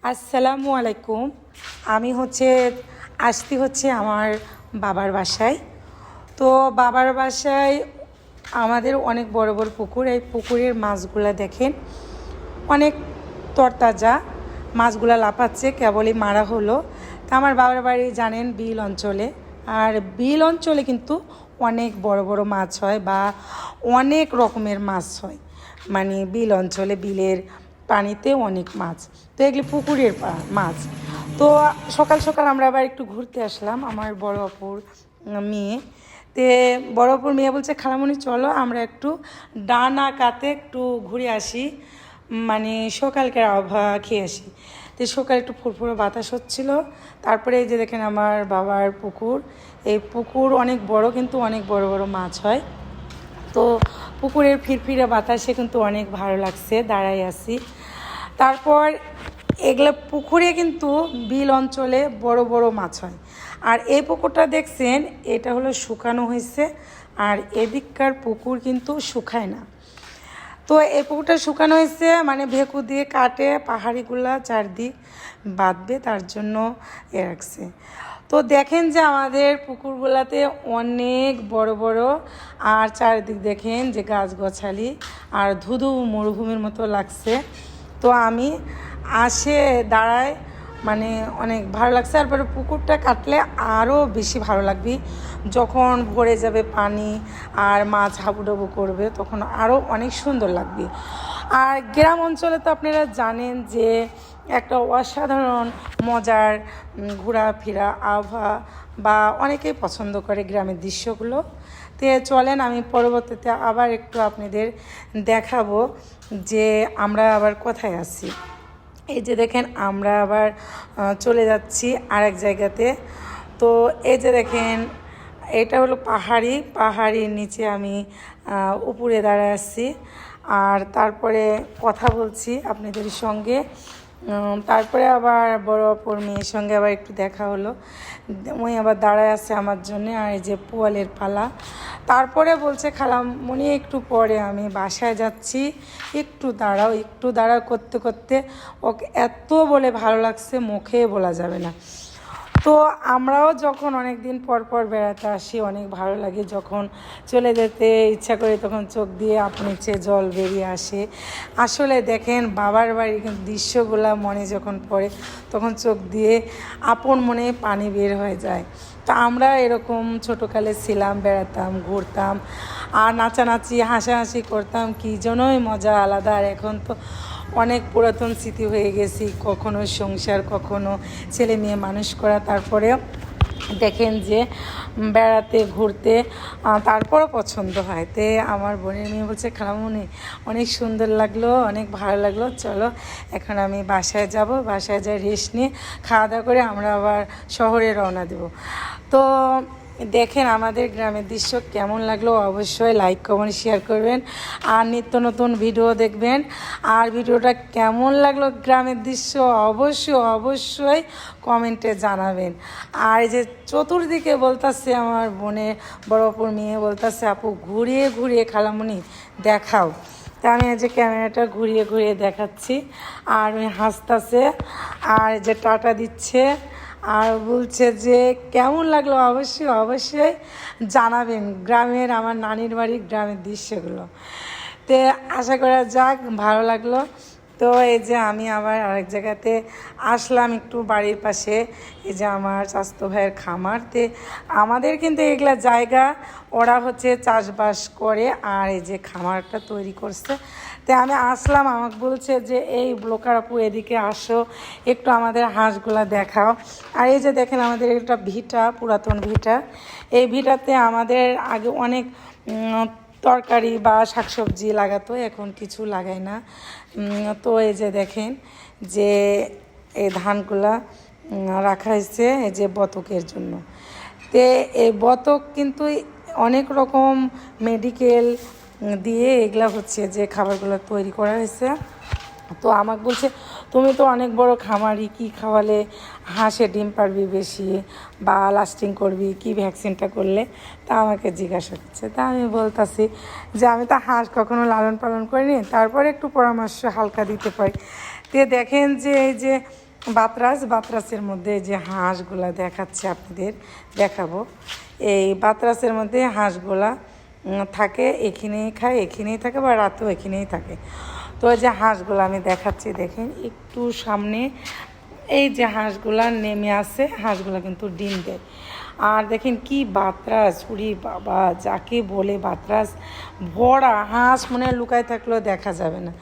আসসালামু আলাইকুম। আমি আসছি আমার বাবার বাসায়। তো বাবার বাসায় আমাদের অনেক বড় বড় পুকুর। এই পুকুরের মাছগুলা দেখেন অনেক তরতাজা, মাছগুলা লাফাচ্ছে, কেবলই মারা হলো। তা আমার বাবার বাড়ি জানেন বিল অঞ্চলে, আর বিল অঞ্চলে কিন্তু অনেক বড় বড় মাছ হয় বা অনেক রকমের মাছ হয়। মানে বিল অঞ্চলে বিলের পানিতে অনেক মাছ, তো এগুলি পুকুরের মাছ। তো সকাল সকাল আমরা আবার একটু ঘুরতে আসলাম, আমার বড় অপুর মেয়ে। তে বড় অপুর মেয়ে বলছে, খালামণি চলো আমরা একটু ডানা কাতে একটু ঘুরে আসি, মানে সকালকার আবহাওয়া খেয়ে আসি। তো সকালে একটু ফুরফুরে বাতাস হচ্ছিলো। তারপরে এই যে দেখেন আমার বাবার পুকুর, এই পুকুর অনেক বড়, কিন্তু অনেক বড় বড় মাছ হয়। তো পুকুরের ফিরফিরে বাতাসে কিন্তু অনেক ভালো লাগছে, দাঁড়াই আছি। তারপর এগুলো পুকুরে কিন্তু বিল অঞ্চলে বড় বড় মাছ হয়। আর এই পুকুরটা দেখছেন, এটা হলো শুকানো হয়েছে, আর এদিককার পুকুর কিন্তু শুকায় না। তো এই পুকুরটা শুকানো হয়েছে, মানে ভেকু দিয়ে কাটে পাহাড়িগুলা চারদিক বাঁধবে, তার জন্য রাখছে। তো দেখেন যে আমাদের পুকুরগুলাতে অনেক বড় বড়, আর চারিদিক দেখেন যে গাছগাছালি আর ধুধু মরুভূমির মতো লাগছে। তো আমি দাঁড়ায়, মানে অনেক ভালো লাগছে। তারপরে পুকুরটা কাটলে আরও বেশি ভালো লাগবে, যখন ভরে যাবে পানি আর মাছ হাবুডুবু করবে, তখন আরও অনেক সুন্দর লাগবে। আর গ্রাম অঞ্চলে তো আপনারা জানেন যে একটা অসাধারণ মজার ঘোরাফেরা আবহাওয়া, বা অনেকেই পছন্দ করে গ্রামের দৃশ্যগুলো। তো চলেন আমি পরবর্তীতে আবার একটু আপনাদের দেখাবো যে আমরা আবার কোথায় আছি। এই যে দেখেন আমরা আবার চলে যাচ্ছি আরেক জায়গাতে। তো এই যে দেখেন, এটা হলো পাহাড়ির নিচে আমি উপরে দাঁড়ায় আছি, আর তারপরে কথা বলছি আপনাদের সঙ্গে। তারপরে আবার বড় অপর মেয়ের সঙ্গে আবার একটু দেখা হলো, ওই আবার দাঁড়ায় আছে আমার জন্যে। আর এই যে পোয়ালের পালা। তারপরে বলছে, খালামণি একটু পরে আমি বাসায় যাচ্ছি, একটু দাঁড়াও করতে করতে ওকে এত বলে ভালো লাগছে, মুখে বলা যাবে না। তো আমরাও যখন অনেক দিন পর পর বেড়াতে আসি, অনেক ভালো লাগে। যখন চলে যেতে ইচ্ছা করে তখন চোখ দিয়ে আপনি জল বেরিয়ে আসে। আসলে দেখেন বাবার বাড়ির দৃশ্যগুলা মনে যখন পড়ে, তখন চোখ দিয়ে আপন মনে পানি বের হয়ে যায়। তা আমরা এরকম ছোটোকালে ছিলাম, বেড়াতাম, ঘুরতাম, আর নাচানাচি হাসাহাসি করতাম, কী জন্যই মজা আলাদা। আর এখন তো অনেক পুরাতন স্মৃতি হয়ে গেছি, কখনো সংসার, কখনো ছেলে মেয়ে মানুষ করা। তারপরে দেখেন যে বেড়াতে ঘুরতে তারপরও পছন্দ হয়। তে আমার বোনের মেয়ে বলছে, খালামণি অনেক সুন্দর লাগলো, অনেক ভালো লাগলো, চলো এখন আমি বাসায় যাব, বাসায় যাই রেস্ট নিয়ে খাওয়া দাওয়া করে আমরা আবার শহরে রওনা দেব। তো দেখেন আমাদের গ্রামের দৃশ্য কেমন লাগলো, অবশ্যই লাইক কমেন্ট শেয়ার করবেন, আর নিত্য নতুন ভিডিও দেখবেন। আর ভিডিওটা কেমন লাগলো গ্রামের দৃশ্য অবশ্যই কমেন্টে জানাবেন। আর এই যে চতুর্দিকে বলতেছে আমার বড় অপুর মেয়ে বলতেছে, আপু ঘুরিয়ে ঘুরিয়ে খালামণি দেখাও। তা আমি এই যে ক্যামেরাটা ঘুরিয়ে ঘুরিয়ে দেখাচ্ছি, আর উনি হাসতেছে আর যে টাটা দিচ্ছে, আর বলছে যে কেমন লাগলো অবশ্যই জানাবেন গ্রামের, আমার নানির বাড়ির গ্রামের দৃশ্যগুলো। তো আশা করা যাক ভালো লাগলো। তো এই যে আমি আবার আরেক জায়গাতে আসলাম, একটু বাড়ির পাশে, এই যে আমার স্বাস্থ্য ভাইয়ের খামার। তে আমাদের কিন্তু এগুলা জায়গা, ওরা চাষবাস করে, আর এই যে খামারটা তৈরি করছে। তো আমি আসলাম, আমাকে বলছে যে এই ব্লকার আপু এদিকে আসো, একটু আমাদের হাঁসগুলা দেখাও। আর এই যে দেখেন আমাদের একটা ভিটা, পুরাতন ভিটা। এই ভিটাতে আমাদের আগে অনেক তরকারি বা শাকসবজি লাগাতো, এখন কিছু লাগায় না। তো এই যে দেখেন যে এই ধানগুলা রাখা হয়েছে এই যে বতকের জন্য। তে এই বতক কিন্তু অনেক রকম মেডিকেল দিয়ে এগুলা যে খাবারগুলো তৈরি করা হয়েছে। তো আমাকে বলছে, তুমি তো অনেক বড় খামারি, কি খাওয়ালে হাঁসে ডিম পারবি বেশি বা লাস্টিং করবি, কি ভ্যাকসিনটা করলে, তা আমাকে জিজ্ঞাসা করছে। তা আমি বলতেছি যে আমি তো হাঁস কখনো লালন পালন করিনি, তারপরে একটু পরামর্শ হালকা দিতে পারি। তো দেখেন যে এই যে বাতরাসের মধ্যে যে হাঁসগুলা দেখাচ্ছে আপনাদের দেখাবো। এই বাতরাসের মধ্যে হাঁসগুলা থাকে, এখানেই খায়, এখানেই থাকে, বা রাতেও এখানেই থাকে। তো এই যে হাঁসগুলো আমি দেখাচ্ছি, দেখেন একটু সামনে এই যে হাঁসগুলা নেমে আসে, হাঁসগুলা কিন্তু ডিম দেয়। আর দেখেন কি বাতরাস, উরি বাবা, যাকে বলে বাতরাস ভরা হাঁস, মনে হয় লুকায় থাকলেও দেখা যাবে না।